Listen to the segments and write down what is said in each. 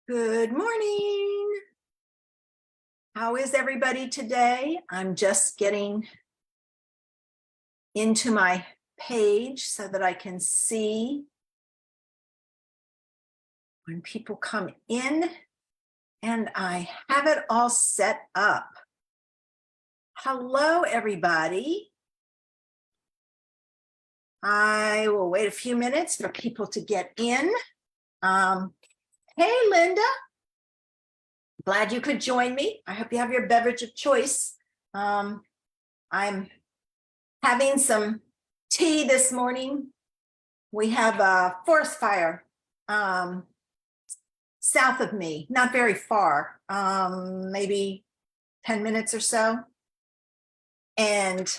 Good morning. How is everybody today? I'm just getting into my page so that I can see when people come in, and I have it all set up. Hello, everybody. I will wait a few minutes for people to get in. Hey, Linda. Glad you could join me. I hope you have your beverage of choice. I'm having some tea this morning. We have a forest fire south of me, not very far, maybe 10 minutes or so. And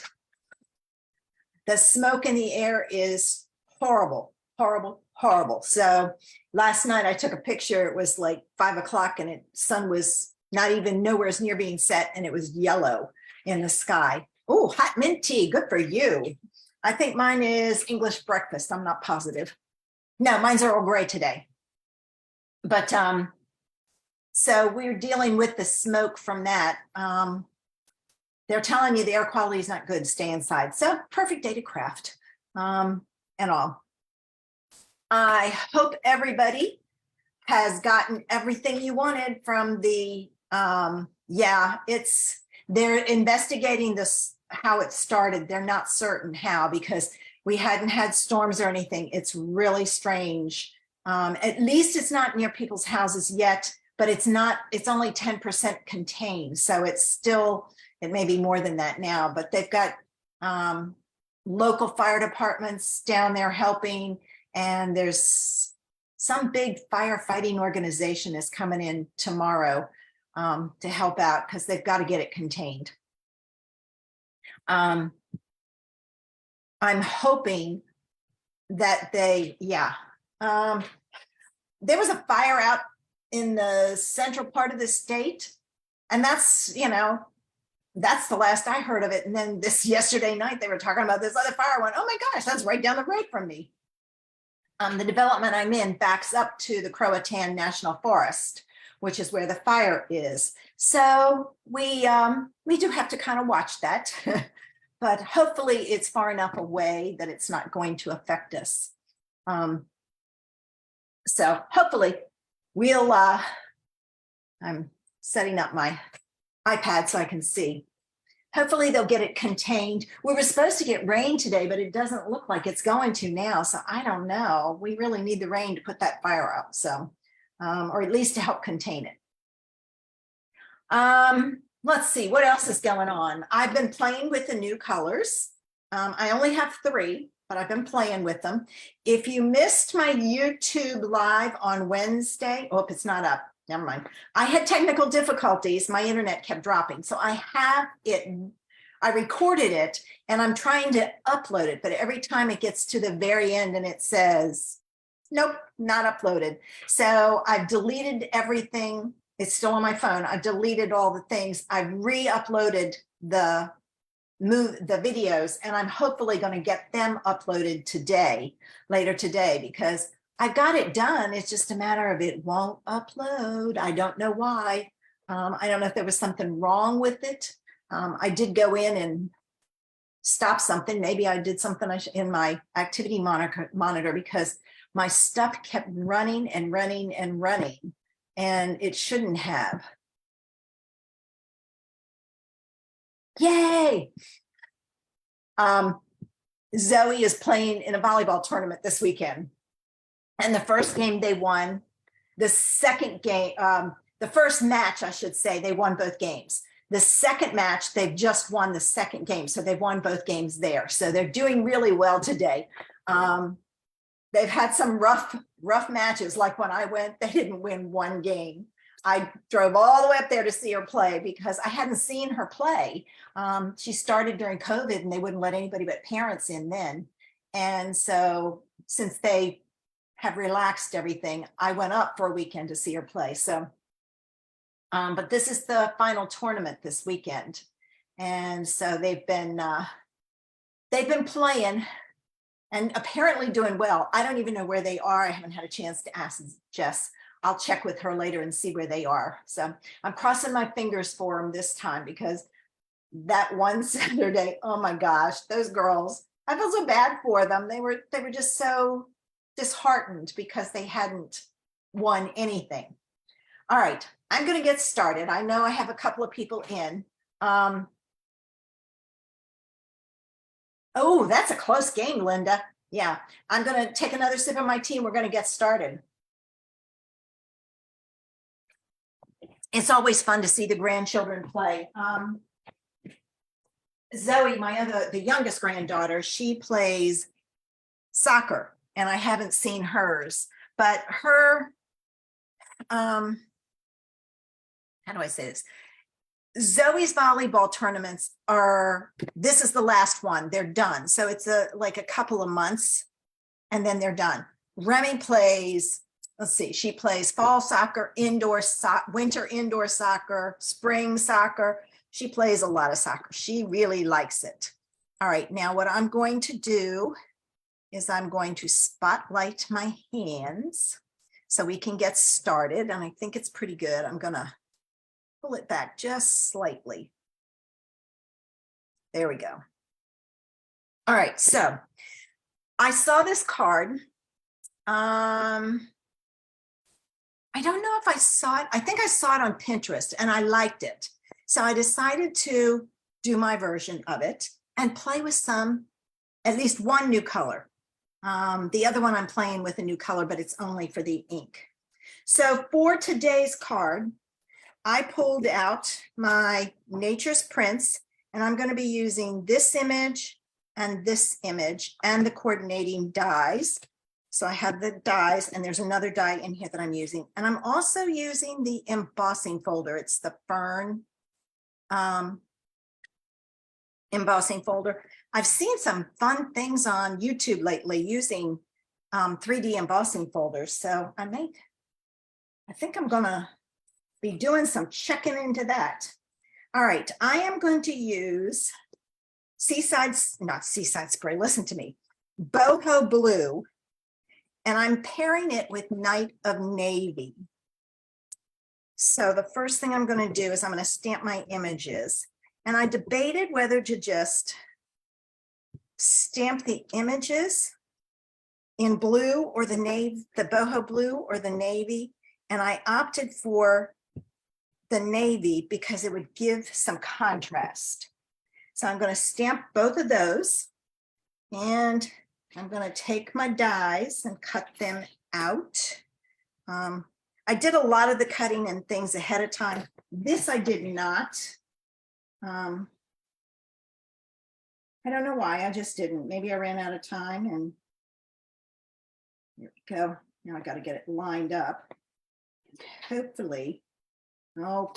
the smoke in the air is horrible, horrible, horrible. So last night I took a picture. It was like 5 o'clock and the sun was not even nowhere near being set, and it was yellow in the sky. Oh, hot mint tea, good for you. I think mine is English breakfast. I'm not positive. No, mine's Earl Grey today. But so we're dealing with the smoke from that. They're telling you the air quality is not good, stay inside. So perfect day to craft and all. I hope everybody has gotten everything you wanted from the, they're investigating this, how it started. They're not certain how, because we hadn't had storms or anything. It's really strange. At least it's not near people's houses yet, but it's only 10% contained. So it's still, it may be more than that now, but they've got local fire departments down there helping, and there's some big firefighting organization is coming in tomorrow to help out because they've got to get it contained. I'm hoping that there was a fire out in the central part of the state, and that's the last I heard of it. And then yesterday night, they were talking about this other fire. I went, oh my gosh, that's right down the road from me. The development I'm in backs up to the Croatan National Forest, which is where the fire is. So we do have to kind of watch that, but hopefully it's far enough away that it's not going to affect us. So hopefully we'll, I'm setting up my iPad so I can see. Hopefully they'll get it contained. We were supposed to get rain today, but it doesn't look like it's going to now. So I don't know. We really need the rain to put that fire out. So, or at least to help contain it. Let's see, what else is going on? I've been playing with the new colors. I only have 3, but I've been playing with them. If you missed my YouTube live on Wednesday, oh, it's not up. Never mind. I had technical difficulties. My internet kept dropping. So I have it. I recorded it and I'm trying to upload it. But every time it gets to the very end and it says, nope, not uploaded. So I've deleted everything. It's still on my phone. I've deleted all the things. I've re-uploaded the videos, and I'm hopefully going to get them uploaded today, later today, because I've got it done. It's just a matter of it won't upload. I don't know why. I don't know if there was something wrong with it. I did go in and stop something. Maybe I did something in my activity monitor because my stuff kept running and running and running, and it shouldn't have. Yay! Zoe is playing in a volleyball tournament this weekend. And the first game they won, the second game, the first match, I should say, they won both games. The second match, they've just won the second game. So they've won both games there. So they're doing really well today. They've had some rough matches. Like when I went, they didn't win one game. I drove all the way up there to see her play because I hadn't seen her play. She started during COVID and they wouldn't let anybody but parents in then. And so since they have relaxed everything, I went up for a weekend to see her play. So, but this is the final tournament this weekend. And so they've been playing and apparently doing well. I don't even know where they are. I haven't had a chance to ask Jess. I'll check with her later and see where they are. So I'm crossing my fingers for them this time, because that one Saturday, oh my gosh, those girls, I feel so bad for them. They were just so disheartened because they hadn't won anything. All right, I'm going to get started. I know I have a couple of people in. Oh, that's a close game, Linda. Yeah, I'm going to take another sip of my tea and we're going to get started. It's always fun to see the grandchildren play. Zoe, the youngest granddaughter, she plays soccer, and I haven't seen hers, but her, how do I say this? Zoe's volleyball tournaments this is the last one. They're done. So it's like a couple of months and then they're done. Remy plays, let's see, she plays fall soccer, winter indoor soccer, spring soccer. She plays a lot of soccer. She really likes it. All right, now what I'm going to do is I'm going to spotlight my hands so we can get started. And I think it's pretty good. I'm gonna pull it back just slightly. There we go. All right, so I saw this card. I don't know if I saw it. I think I saw it on Pinterest and I liked it. So I decided to do my version of it and play with at least one new color. The other one I'm playing with a new color, but it's only for the ink. So for today's card, I pulled out my Nature's Prints, and I'm going to be using this image and this image and the coordinating dies. So I have the dies, and there's another die in here that I'm using. And I'm also using the embossing folder. It's the Fern embossing folder. I've seen some fun things on YouTube lately using 3D embossing folders. So I think I'm gonna be doing some checking into that. All right, I am going to use not Seaside Spray, listen to me, Boho Blue, and I'm pairing it with Night of Navy. So the first thing I'm gonna do is I'm gonna stamp my images. And I debated whether to just stamp the images in blue or the boho blue or the navy. And I opted for the navy because it would give some contrast. So I'm going to stamp both of those, and I'm going to take my dies and cut them out. I did a lot of the cutting and things ahead of time. This I did not. I don't know why, I just didn't. Maybe I ran out of time, and here we go. Now I got to get it lined up. Hopefully, oh,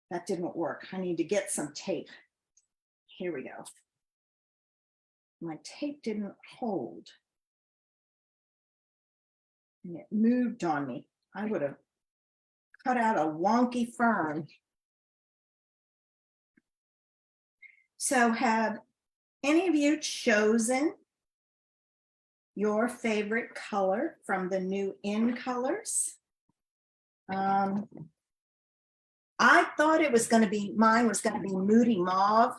that didn't work. I need to get some tape. Here we go. My tape didn't hold, and it moved on me. I would have cut out a wonky fern. So have any of you chosen your favorite color from the new in colors? I thought it was going to be, mine was going to be Moody Mauve.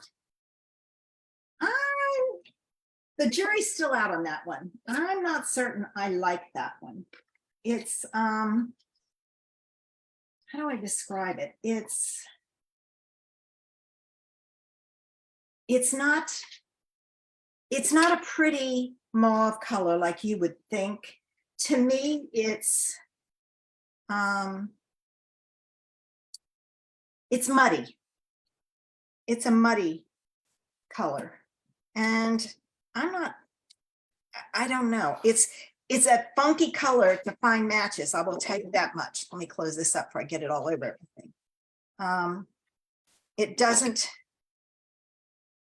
The jury's still out on that one. I'm not certain I like that one. It's, how do I describe it? It's not a pretty mauve color like you would think. To me, it's muddy. It's a muddy color. And I don't know. It's a funky color to find matches. I will tell you that much. Let me close this up before I get it all over everything. It doesn't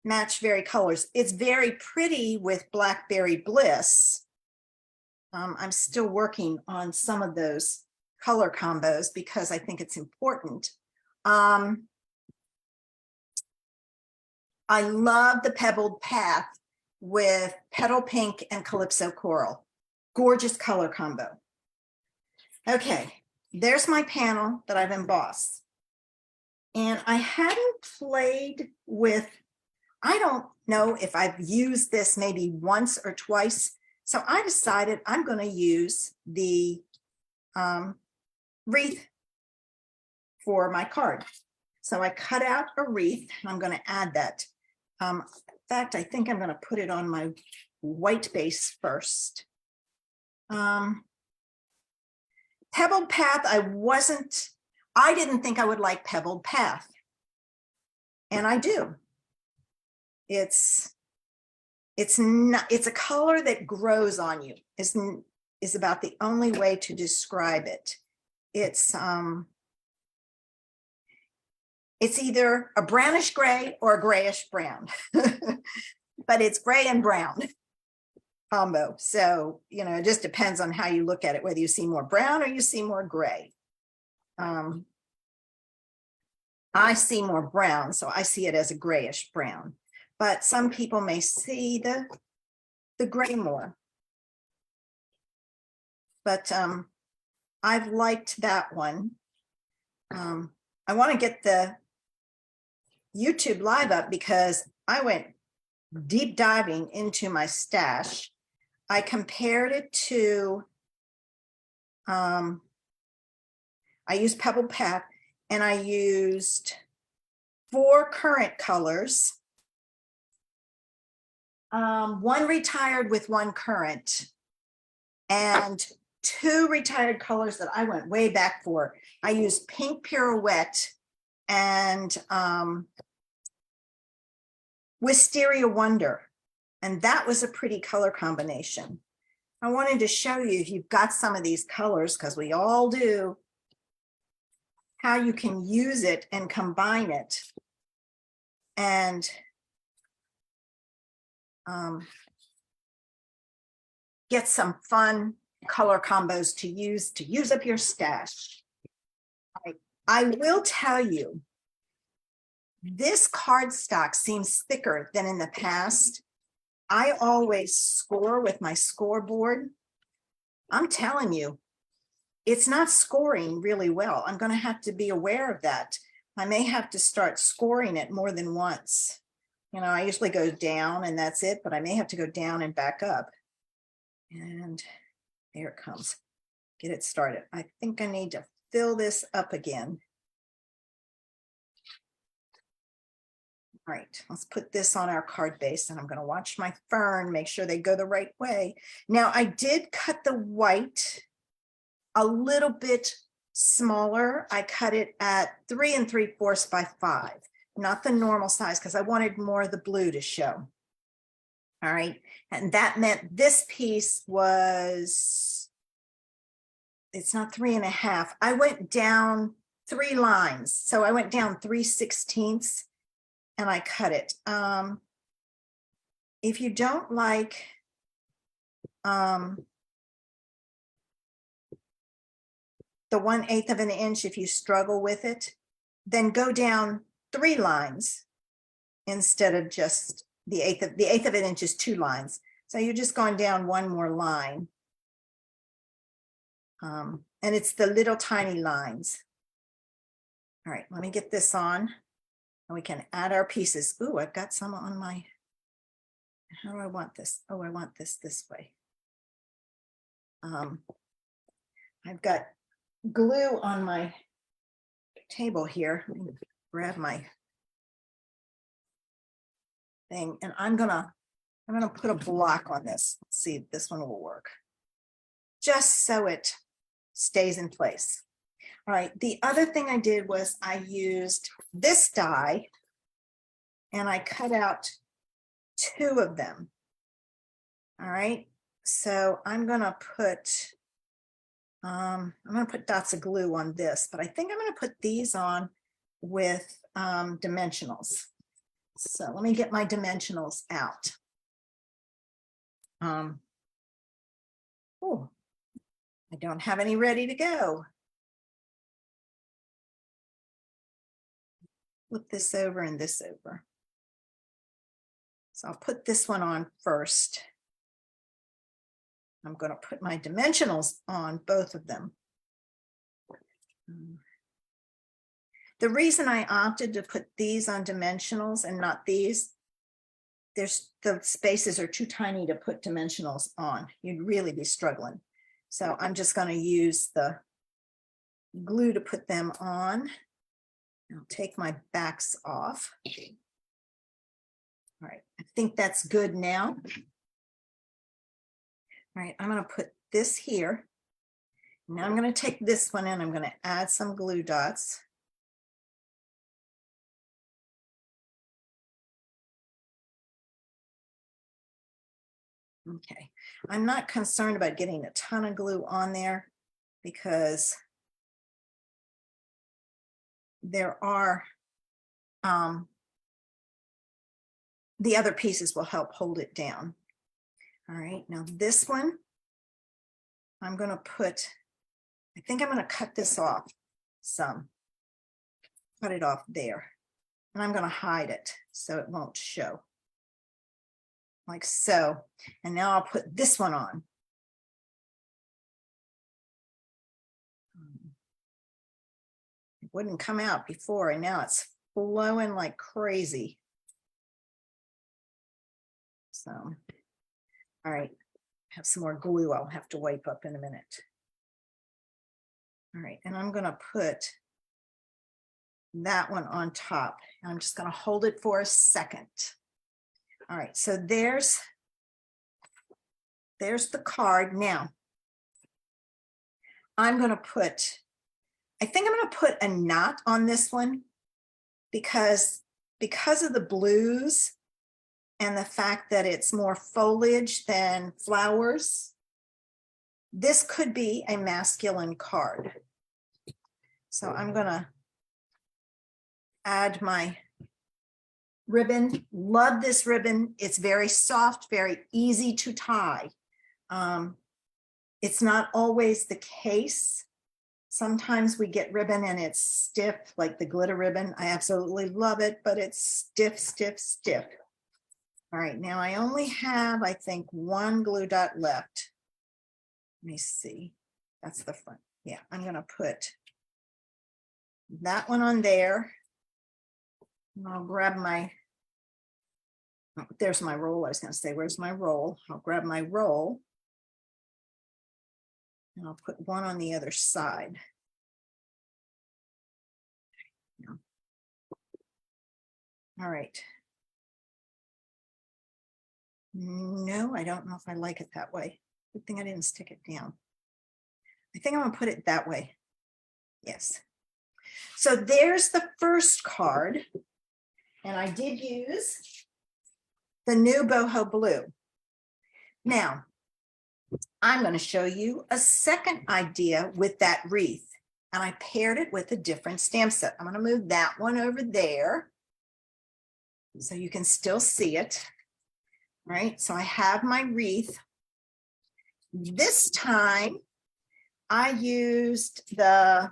match very colors. It's very pretty with Blackberry Bliss. I'm still working on some of those color combos because I think it's important. I love the Pebbled Path with Petal Pink and Calypso Coral. Gorgeous color combo. Okay, there's my panel that I've embossed. And I hadn't played with, I don't know if I've used this maybe once or twice. So I decided I'm going to use the wreath for my card. So I cut out a wreath. I'm going to add that. In fact, I think I'm going to put it on my white base first. Pebbled Path, I didn't think I would like Pebbled Path. And I do. It's a color that grows on you, is about the only way to describe it. It's either a brownish gray or a grayish brown, but it's gray and brown combo. So, it just depends on how you look at it, whether you see more brown or you see more gray. I see more brown, so I see it as a grayish brown, but some people may see the gray more. But I've liked that one. I want to get the YouTube live up because I went deep diving into my stash. I compared it to, I used Pebble Path and I used 4 current colors. 1 retired with 1 current, and 2 retired colors that I went way back for. I used Pink Pirouette and Wisteria Wonder, and that was a pretty color combination. I wanted to show you, if you've got some of these colors, because we all do, how you can use it and combine it and get some fun color combos to use up your stash. I will tell you, this cardstock seems thicker than in the past. I always score with my scoreboard. I'm telling you, it's not scoring really well. I'm going to have to be aware of that. I may have to start scoring it more than once. I usually go down and that's it, but I may have to go down and back up. And there it comes. Get it started. I think I need to fill this up again. All right, let's put this on our card base, and I'm going to watch my fern, make sure they go the right way. Now, I did cut the white a little bit smaller. I cut it at 3 3/4 by 5, not the normal size, because I wanted more of the blue to show. All right, and that meant this piece was, it's not 3 1/2. I went down 3 lines, so I went down 3/16 and I cut it. If you don't like the 1/8 of an inch, if you struggle with it, then go down 3 lines instead of just the eighth of an inch is 2 lines. So you're just going down 1 more line. And it's the little tiny lines. All right, let me get this on and we can add our pieces. Ooh, I've got some on my, how do I want this? Oh, I want this way. I've got glue on my table here. Let me grab my thing, and I'm gonna put a block on this. Let's see if this one will work, just so it stays in place. All right, the other thing I did was I used this die and I cut out 2 of them. All right, so I'm gonna put dots of glue on this, but I think I'm gonna put these on with dimensionals. So let me get my dimensionals out. Oh, I don't have any ready to go. Flip this over and this over. So I'll put this one on first. I'm going to put my dimensionals on both of them. The reason I opted to put these on dimensionals and not these, the spaces are too tiny to put dimensionals on. You'd really be struggling. So I'm just going to use the glue to put them on. I'll take my backs off. All right, I think that's good now. All right, I'm going to put this here. Now I'm going to take this one and I'm going to add some glue dots. Okay, I'm not concerned about getting a ton of glue on there because there are, the other pieces will help hold it down. All right, now this one, I'm going to put, I think I'm going to cut this off some, cut it off there, and I'm going to hide it so it won't show. Like so. And now I'll put this one on. It wouldn't come out before, and now it's flowing like crazy. So, all right, have some more glue I'll have to wipe up in a minute. All right, and I'm going to put that one on top. I'm just going to hold it for a second. All right, so there's the card. Now, I'm going to put, I think I'm going to put a knot on this one because of the blues and the fact that it's more foliage than flowers. This could be a masculine card. So I'm going to add my ribbon. Love this ribbon. It's very soft, very easy to tie. It's not always the case. Sometimes we get ribbon and it's stiff, like the glitter ribbon. I absolutely love it, but it's stiff, stiff, stiff. All right, now I only have, I think, one glue dot left. Let me see. That's the front. Yeah, I'm going to put that one on there. And I'll grab my, oh, there's my roll. I was going to say, where's my roll? I'll grab my roll. And I'll put one on the other side. All right. No, I don't know if I like it that way. Good thing I didn't stick it down. I think I'm going to put it that way. Yes. So there's the first card. And I did use the new Boho Blue. Now, I'm going to show you a second idea with that wreath. And I paired it with a different stamp set. I'm going to move that one over there so you can still see it. Right? So I have my wreath. This time, I used the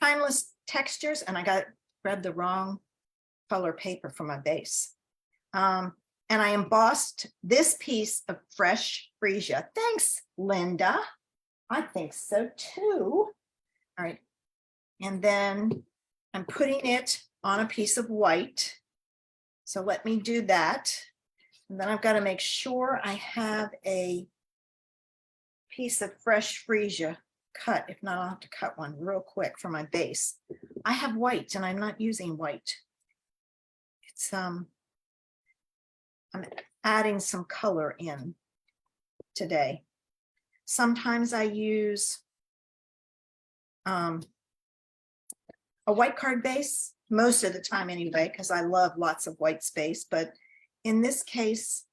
Timeless Textures, and I grabbed the wrong color paper for my base. And I embossed this piece of fresh freesia. Thanks, Linda. I think so too. All right. And then I'm putting it on a piece of white. So let me do that. And then I've got to make sure I have a piece of fresh freesia cut. If not, I'll have to cut one real quick for my base. I have white and I'm not using white. It's I'm adding some color in today. Sometimes I use a white card base, most of the time anyway, because I love lots of white space. But in this case,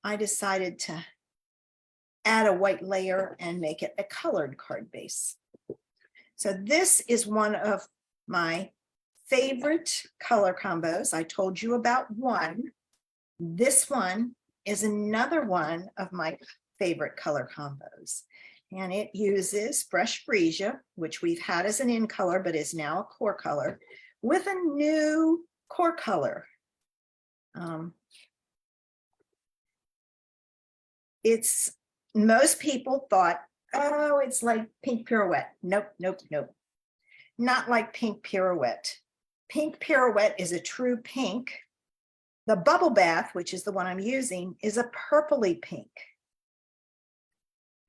I decided to add a white layer and make it a colored card base. So this is one of my favorite color combos. I told you about one. This one is another one of my favorite color combos. And it uses fresh freesia, which we've had as an in color, but is now a core color, with a new core color. It's, most people thought Oh, it's like Pink Pirouette. Nope, nope, nope. Not like Pink Pirouette. Pink Pirouette is a true pink. The Bubble Bath, which is the one I'm using, is a purpley pink.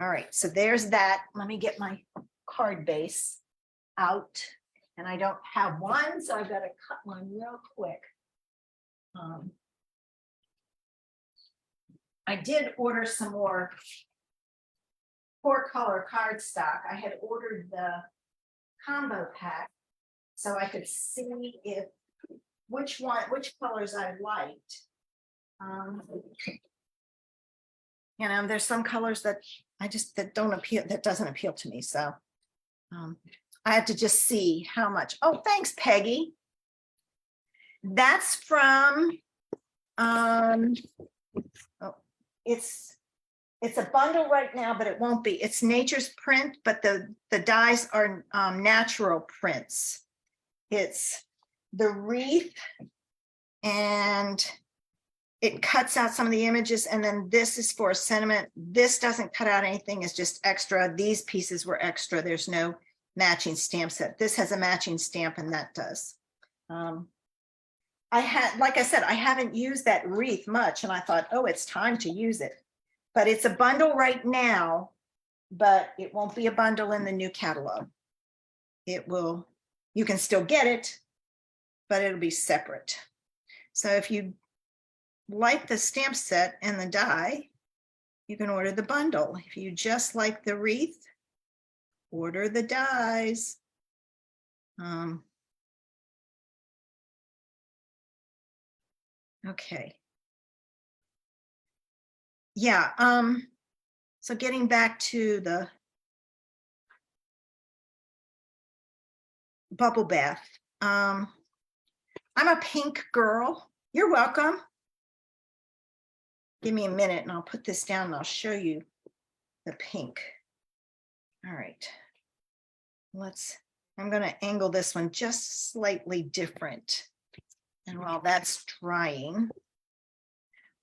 All right, so there's that. Let me get my card base out. And I don't have one, so I've got to cut one real quick. I did order some more 4-color cardstock. I had ordered the combo pack so I could see if which colors I liked. You know, there's some colors that that doesn't appeal to me. So I have to just see how much. Oh, thanks, Peggy. That's from it's a bundle right now, but it won't be. It's Nature's Print, but the dies are natural prints. It's the wreath, and it cuts out some of the images, and then this is for sentiment. This doesn't cut out anything, it's just extra. These pieces were extra. There's no matching stamp set. This has a matching stamp, and that does. Like I said, I haven't used that wreath much, and I thought, oh, it's time to use it. But it's a bundle right now, but it won't be a bundle in the new catalog. It will, you can still get it, but it'll be separate. So if you like the stamp set and the die, you can order the bundle. If you just like the wreath, order the dies. Okay. Yeah, so getting back to the Bubble Bath. I'm a pink girl. You're welcome. Give me a minute and I'll put this down and I'll show you the pink. All right. I'm going to angle this one just slightly different. And while that's drying,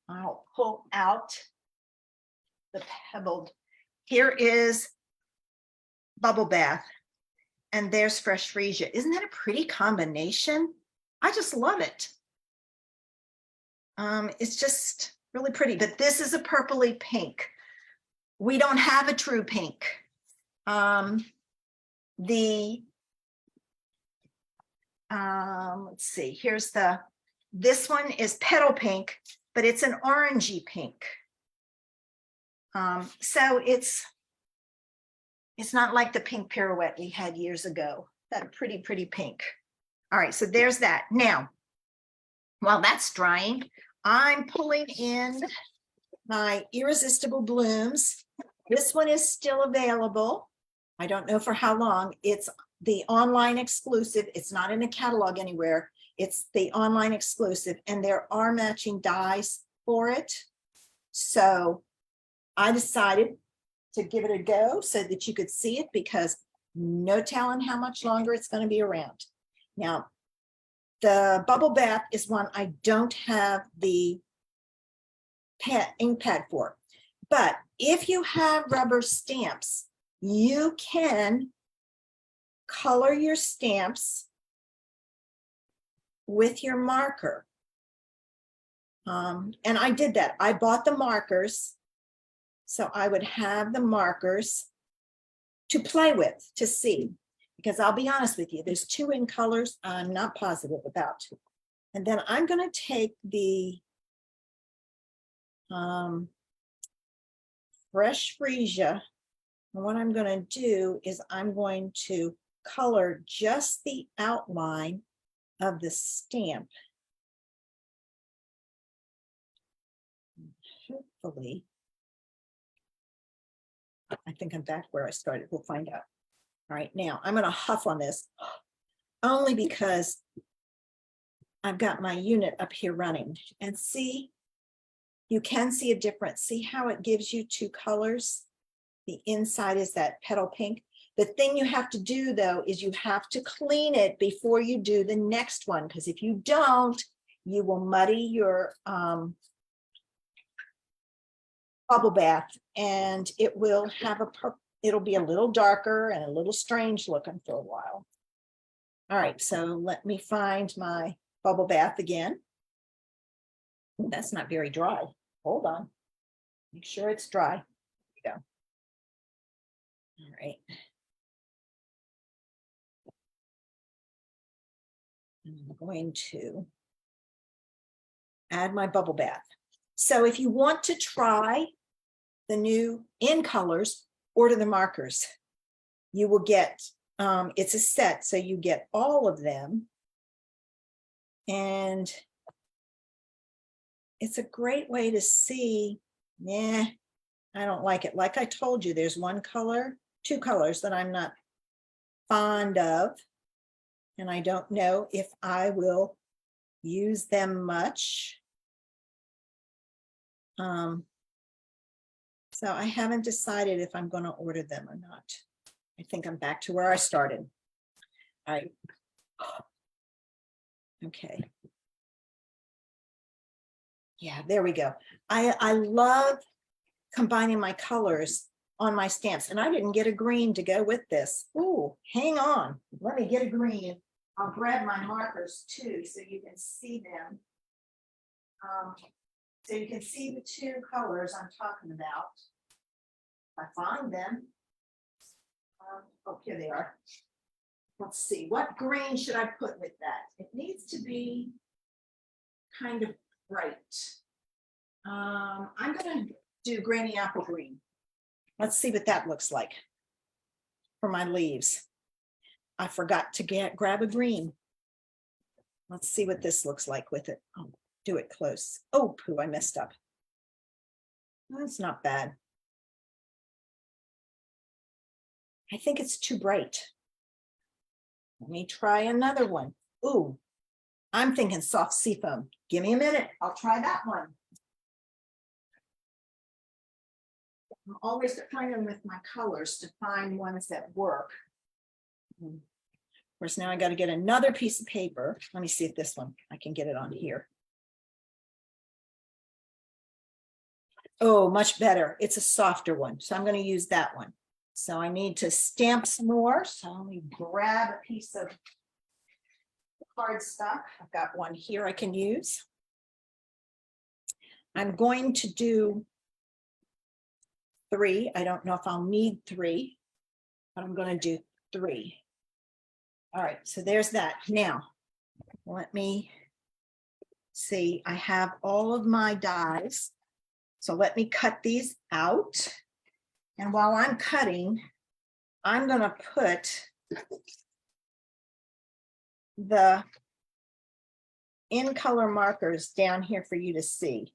I'll pull out the pebbled. Here is Bubble Bath, and there's Fresh Freesia. Isn't that a pretty combination? I just love it. It's just really pretty, but this is a purpley pink. We don't have a true pink. Let's see, this one is petal pink, but it's an orangey pink. So it's not like the Pink Pirouette we had years ago. That pretty pink. All right, so there's that. Now, while that's drying, I'm pulling in my Irresistible Blooms. This one is still available. I don't know for how long. It's the online exclusive. It's not in a catalog anywhere. It's the online exclusive, and there are matching dies for it. So I decided to give it a go so that you could see it, because no telling how much longer it's going to be around. Now, the Bubble Bath is one I don't have the ink pad for, but if you have rubber stamps, you can color your stamps with your marker. And I did that. I bought the markers, so I would have the markers to play with, to see, because I'll be honest with you, there's 2 in colors I'm not positive about. And then I'm going to take the Fresh Freesia, and what I'm going to do is I'm going to color just the outline of the stamp. Hopefully, I think I'm back where I started. We'll find out. All right, now I'm going to huff on this only because I've got my unit up here running. And see, you can see a difference. See how it gives you 2 colors? The inside is that petal pink. The thing you have to do, though, is you have to clean it before you do the next one, because if you don't, you will muddy your Bubble Bath, and it will have a it'll be a little darker and a little strange looking for a while. All right, so let me find my bubble bath again. Ooh, that's not very dry. Hold on. Make sure it's dry. There we go. All right. I'm going to add my bubble bath. So if you want to try the new in colors, order the markers. You will get, it's a set, so you get all of them. And it's a great way to see, I don't like it. Like I told you, there's one color, two colors that I'm not fond of. And I don't know if I will use them much. So I haven't decided if I'm going to order them or not. I think I'm back to where I started. All right. Okay. Yeah, there we go. I love combining my colors on my stamps, and I didn't get a green to go with this. Ooh, hang on. Let me get a green. I'll grab my markers too, so you can see them. So you can see the two colors I'm talking about. If I find them. Oh, here they are. Let's see, what green should I put with that? It needs to be kind of bright. I'm going to do Granny Apple Green. Let's see what that looks like for my leaves. I forgot to grab a green. Let's see what this looks like with it. Oh, do it close. Oh, pooh, I messed up. That's not bad. I think it's too bright. Let me try another one. Ooh, I'm thinking soft seafoam. Give me a minute. I'll try that one. I'm always playing with my colors to find ones that work. Of course, now I got to get another piece of paper. Let me see if this one, I can get it on here. Oh, much better. It's a softer one. So I'm going to use that one. So I need to stamp some more. So let me grab a piece of cardstock. I've got one here I can use. I'm going to do 3. I don't know if I'll need 3, but I'm going to do 3. All right, so there's that. Now, let me see. I have all of my dies. So let me cut these out. And while I'm cutting, I'm going to put the in color markers down here for you to see.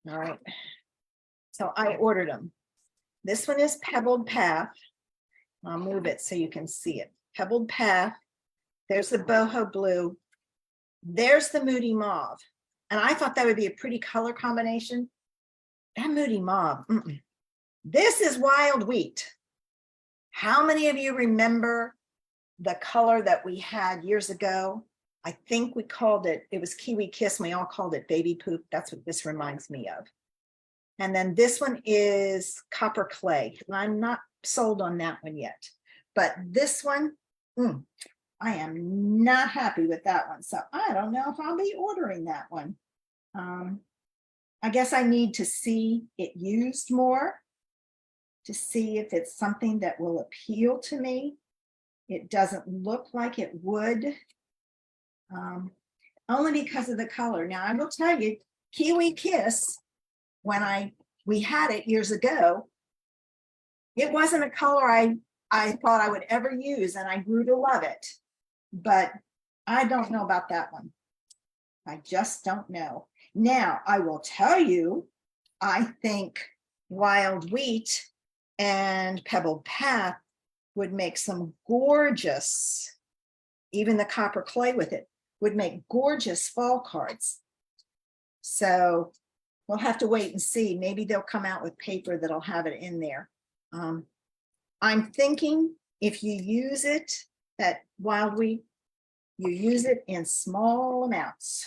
All right. So I ordered them. This one is Pebbled Path. I'll move it so you can see it. Pebbled Path. There's the Boho Blue. There's the Moody Mauve. And I thought that would be a pretty color combination. That Moody Mauve. This is Wild Wheat. How many of you remember the color that we had years ago? I think we called it, it was Kiwi Kiss. And we all called it Baby Poop. That's what this reminds me of. And then this one is Copper Clay. And I'm not sold on that one yet. But this one, I am not happy with that one. So I don't know if I'll be ordering that one. I guess I need to see it used more to see if it's something that will appeal to me. It doesn't look like it would, only because of the color. Now I will tell you, Kiwi Kiss, when we had it years ago, it wasn't a color I thought I would ever use, and I grew to love it. But I don't know about that one. I just don't know. Now, I will tell you, I think Wild Wheat and Pebbled Path would make some gorgeous, even the Copper Clay with it, would make gorgeous fall cards. So we'll have to wait and see. Maybe they'll come out with paper that'll have it in there. I'm thinking if you use it, that Wild Wheat, you use it in small amounts.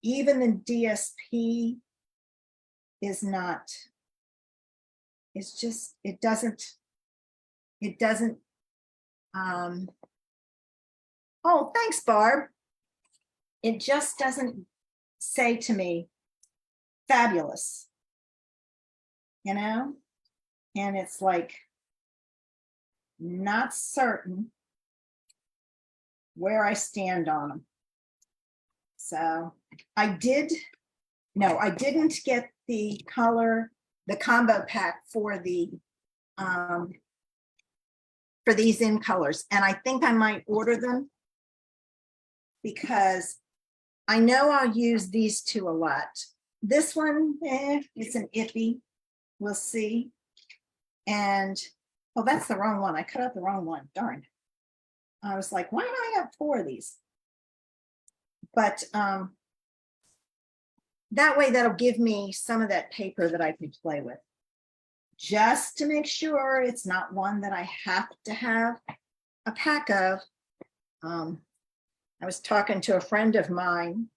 even the DSP is not, it's just, it doesn't, oh, thanks, Barb. It just doesn't say to me, fabulous, you know? And it's like, not certain where I stand on them. So I didn't get the combo pack for these in colors. And I think I might order them because I know I'll use these two a lot. This one, it's an iffy, we'll see. And, oh, that's the wrong one. I cut out the wrong one, darn. I was like, why do I have 4 of these? But that way, that'll give me some of that paper that I can play with. Just to make sure it's not one that I have to have a pack of. I was talking to a friend of mine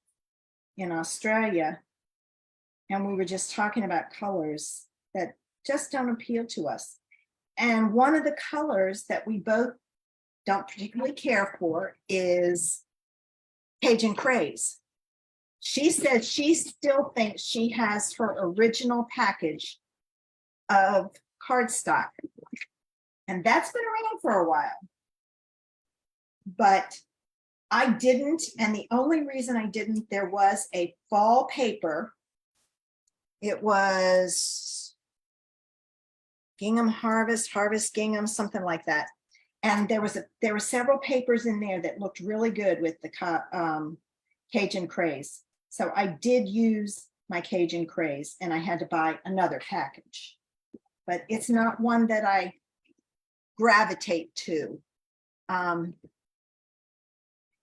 in Australia, and we were just talking about colors that just don't appeal to us. And one of the colors that we both don't particularly care for is Cajun Craze. She said she still thinks she has her original package of cardstock. And that's been around for a while. But I didn't, and the only reason I didn't, there was a fall paper. It was Gingham Harvest Gingham, something like that. And there were several papers in there that looked really good with the Cajun Craze. So I did use my Cajun Craze, and I had to buy another package. But it's not one that I gravitate to.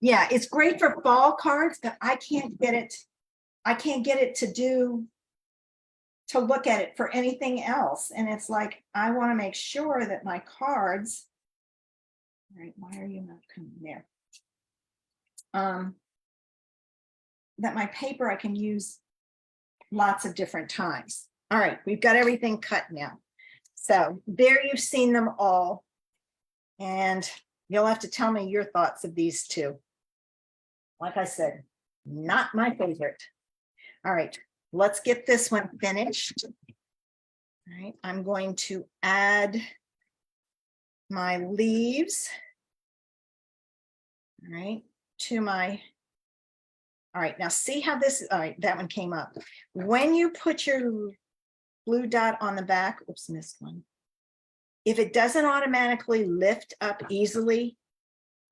Yeah, it's great for fall cards, but I can't get it to look at it for anything else. And it's like, I want to make sure that my cards, all right, why are you not coming there? That my paper I can use lots of different times. All right, we've got everything cut now. So there you've seen them all. And you'll have to tell me your thoughts of these two. Like I said, not my favorite. All right, let's get this one finished. All right, I'm going to add my leaves, all right, to my, all right, now see how this, all right, that one came up. When you put your blue dot on the back, oops, missed one. If it doesn't automatically lift up easily,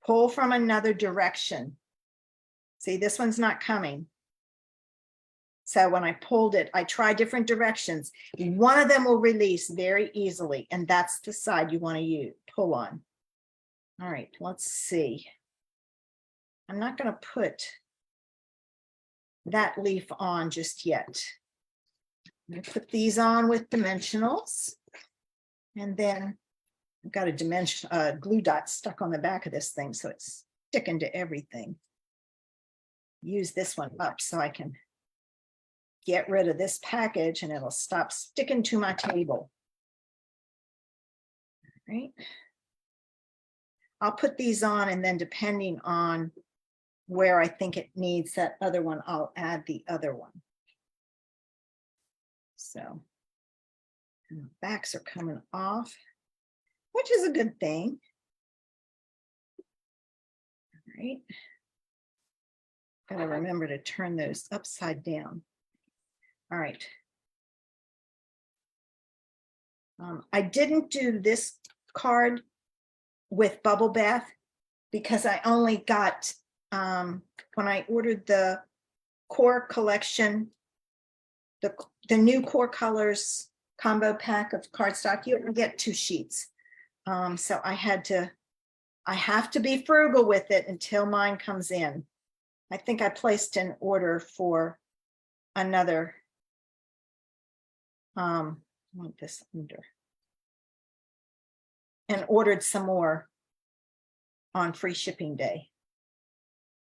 pull from another direction. See, this one's not coming. So when I pulled it, I tried different directions. One of them will release very easily, and that's the side you want to pull on. All right, let's see. I'm not going to put that leaf on just yet. I'm going to put these on with dimensionals, and then I've got a glue dot stuck on the back of this thing, so it's sticking to everything. Use this one up so I can get rid of this package and it'll stop sticking to my table. All right. I'll put these on, and then depending on where I think it needs that other one, I'll add the other one. So, and the backs are coming off, which is a good thing. All right. Gotta remember to turn those upside down. All right. I didn't do this card with Bubble Bath because I only got, when I ordered the core collection, the new core colors combo pack of cardstock, you only get 2 sheets. So I have to be frugal with it until mine comes in. I think I placed an order for another, I want this under, and ordered some more on free shipping day.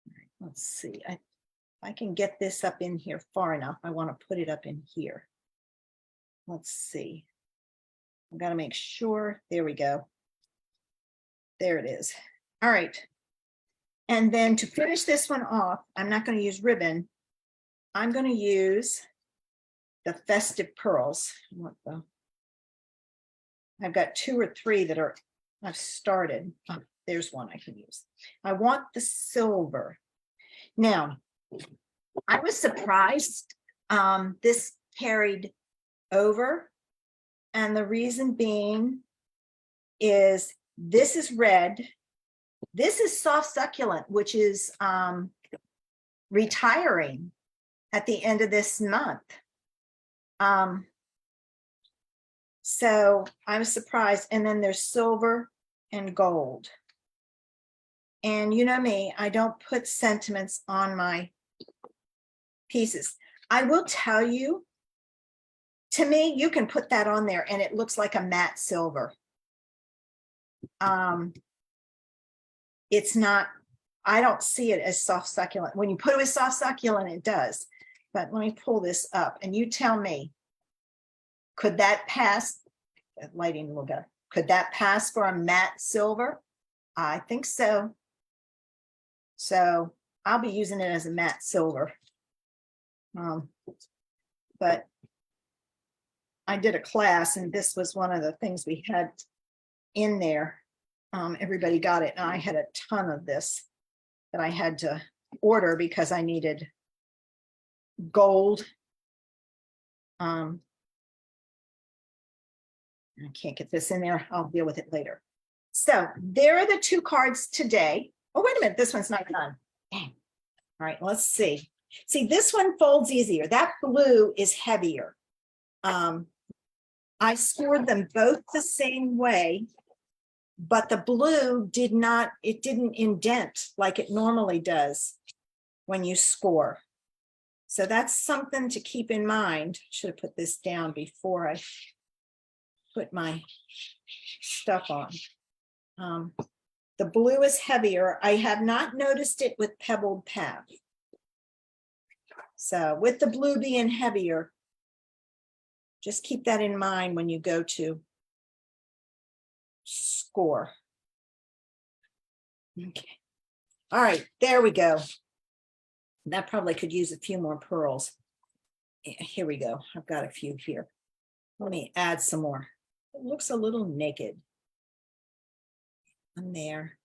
All right, let's see. I can get this up in here far enough. I want to put it up in here. Let's see. I've got to make sure. There we go. There it is. All right. And then to finish this one off, I'm not going to use ribbon. I'm going to use the Festive Pearls. I've got 2 or 3 that I've started. Oh, there's one I can use. I want the silver. Now, I was surprised this carried over. And the reason being is this is red. This is soft succulent, which is retiring at the end of this month. So I was surprised. And then there's silver and gold. And you know me, I don't put sentiments on my pieces. I will tell you, to me, you can put that on there and it looks like a matte silver. It's not, I don't see it as soft succulent. When you put it with soft succulent, it does. But let me pull this up and you tell me, could that pass, lighting a little bit, could that pass for a matte silver? I think so. So I'll be using it as a matte silver. But I did a class and this was one of the things we had in there. Everybody got it. And I had a ton of this that I had to order because I needed gold. I can't get this in there. I'll deal with it later. So there are the 2 cards today. Oh, wait a minute. This one's not done. Dang. All right, let's see. See, this one folds easier. That blue is heavier. I scored them both the same way, but the blue didn't indent like it normally does when you score. So that's something to keep in mind. Should have put this down before I put my stuff on. The blue is heavier. I have not noticed it with Pebbled Path. So with the blue being heavier, just keep that in mind when you go to score. Okay. All right, there we go. That probably could use a few more pearls. Here we go. I've got a few here. Let me add some more. It looks a little naked. On there.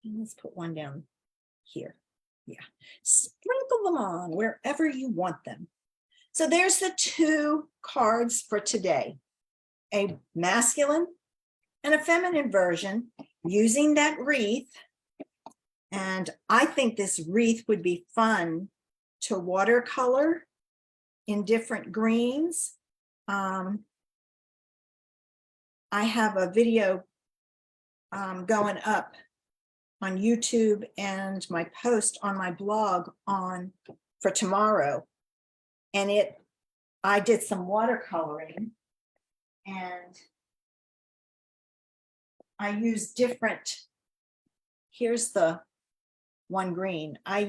And let's put one down here. Yeah. Sprinkle them on wherever you want them. So there's the 2 cards for today. A masculine and a feminine version using that wreath. And I think this wreath would be fun to watercolor in different greens. I have a video going up on YouTube and my post on my blog for tomorrow. And I did some watercoloring and I used different, here's the one green. I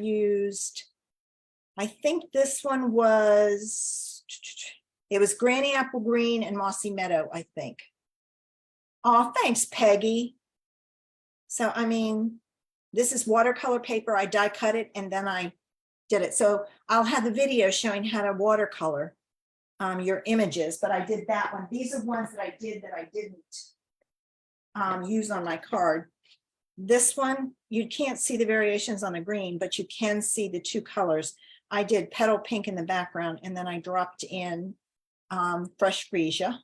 think this one it was Granny Apple Green and Mossy Meadow, I think. Oh, thanks, Peggy. So, I mean, this is watercolor paper. I die cut it and then I did it. So I'll have the video showing how to watercolor your images, but I did that one. These are ones that I did that I didn't use on my card. This one, you can't see the variations on the green, but you can see the 2 colors. I did petal pink in the background and then I dropped in fresh freesia.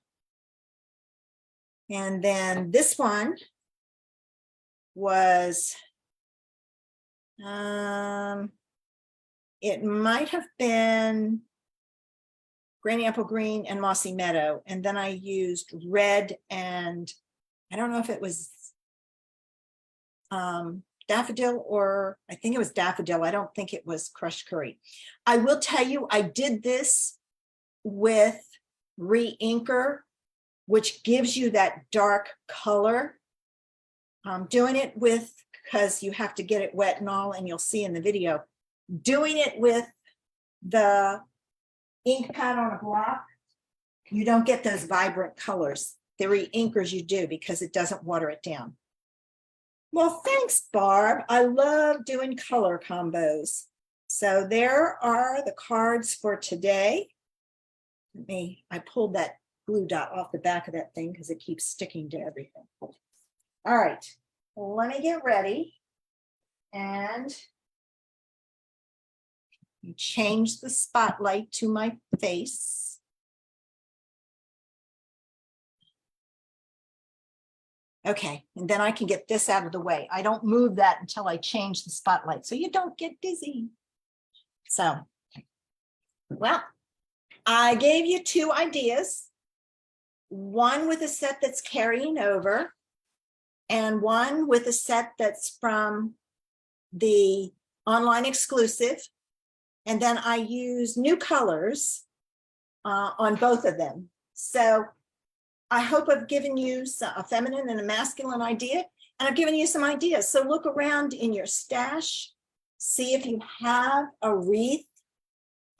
And then this one was, it might have been Granny Apple Green and Mossy Meadow. And then I used red and I don't know if it was daffodil or I think it was daffodil. I don't think it was crushed curry. I will tell you, I did this with Reinker, which gives you that dark color. I'm doing it with, because you have to get it wet and all, and you'll see in the video, doing it with the ink pad on a block, you don't get those vibrant colors. The re-inkers you do because it doesn't water it down. Well, thanks, Barb. I love doing color combos. So there are the cards for today. I pulled that glue dot off the back of that thing because it keeps sticking to everything. All right, let me get ready and change the spotlight to my face. Okay, and then I can get this out of the way. I don't move that until I change the spotlight so you don't get dizzy. So, well, I gave you two ideas. One with a set that's carrying over and one with a set that's from the online exclusive. And then I use new colors on both of them. So I hope I've given you a feminine and a masculine idea, and I've given you some ideas. So look around in your stash, see if you have a wreath.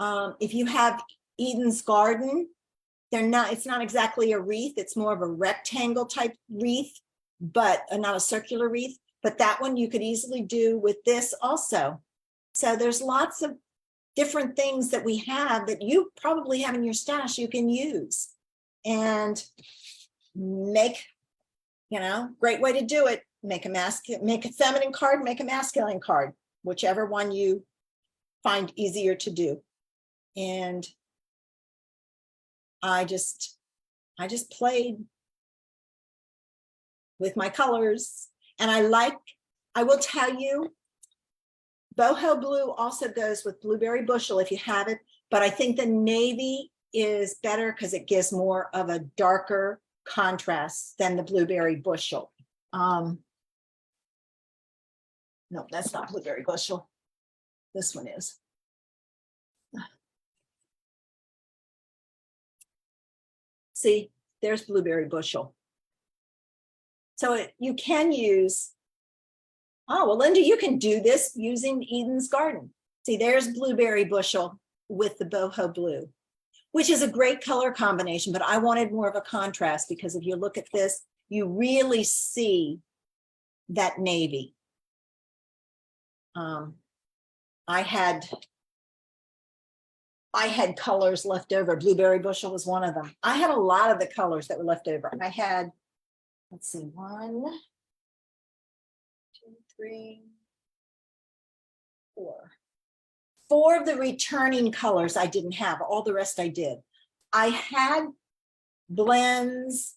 If you have Eden's Garden, it's not exactly a wreath, it's more of a rectangle type wreath, but not a circular wreath. But that one you could easily do with this also. So there's lots of different things that we have that you probably have in your stash you can use and make, great way to do it. Make a feminine card, make a masculine card, whichever one you find easier to do. And I just played with my colors, and I will tell you, boho blue also goes with blueberry bushel if you have it, but I think the navy is better because it gives more of a darker contrast than the blueberry bushel. No, that's not blueberry bushel. This one is. See, there's blueberry bushel. So you can use, oh, well, Linda, you can do this using Eden's Garden. See, there's blueberry bushel with the boho blue, which is a great color combination, but I wanted more of a contrast because if you look at this, you really see that navy. I had colors left over. Blueberry bushel was one of them. I had a lot of the colors that were left over. I had, let's see, 1, 2, 3, 4. 4 of the returning colors I didn't have. All the rest I did. I had blends,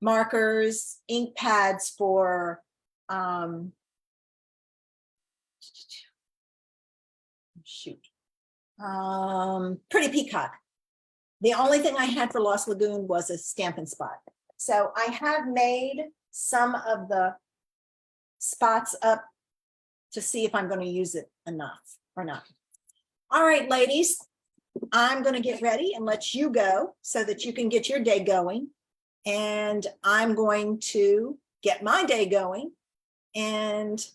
markers, ink pads for Pretty Peacock. The only thing I had for Lost Lagoon was a Stampin' Spot. So I have made some of the spots up to see if I'm going to use it enough or not. All right, ladies, I'm going to get ready and let you go so that you can get your day going. And I'm going to get my day going and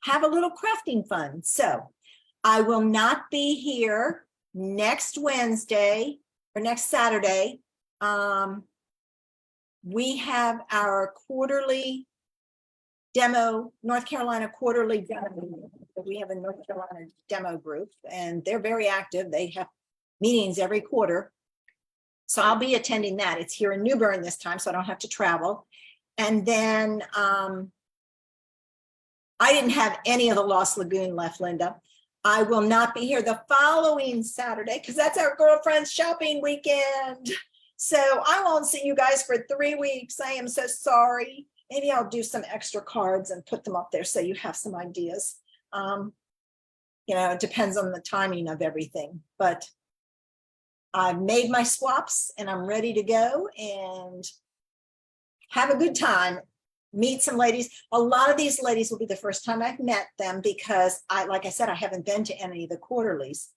have a little crafting fun. So I will not be here next Wednesday or next Saturday. We have our quarterly demo, North Carolina quarterly demo. We have a North Carolina demo group, and they're very active. They have meetings every quarter. So I'll be attending that. It's here in New Bern this time, so I don't have to travel. And then I didn't have any of the Lost Lagoon left, Linda. I will not be here the following Saturday because that's our girlfriend's shopping weekend. So I won't see you guys for 3 weeks. I am so sorry. Maybe I'll do some extra cards and put them up there so you have some ideas. It depends on the timing of everything, but I've made my swaps and I'm ready to go and have a good time. Meet some ladies. A lot of these ladies will be the first time I've met them because like I said, I haven't been to any of the quarterlies.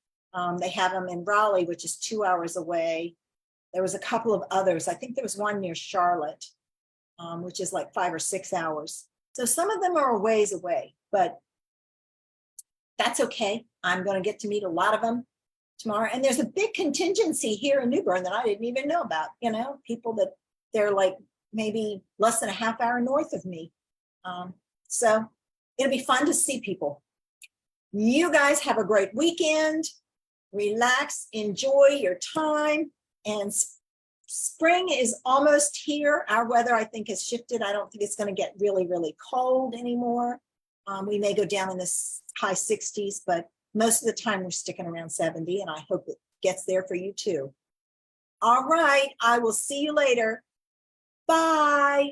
They have them in Raleigh, which is 2 hours away. There was a couple of others. I think there was one near Charlotte, which is like 5 or 6 hours. So some of them are a ways away, but that's okay. I'm going to get to meet a lot of them tomorrow. And there's a big contingency here in New Bern that I didn't even know about, people that they're like maybe less than a half hour north of me. So it'll be fun to see people. You guys have a great weekend. Relax, enjoy your time. And spring is almost here. Our weather, I think, has shifted. I don't think it's going to get really, really cold anymore. We may go down in the high 60s, but most of the time we're sticking around 70, and I hope it gets there for you too. All right, I will see you later. Bye.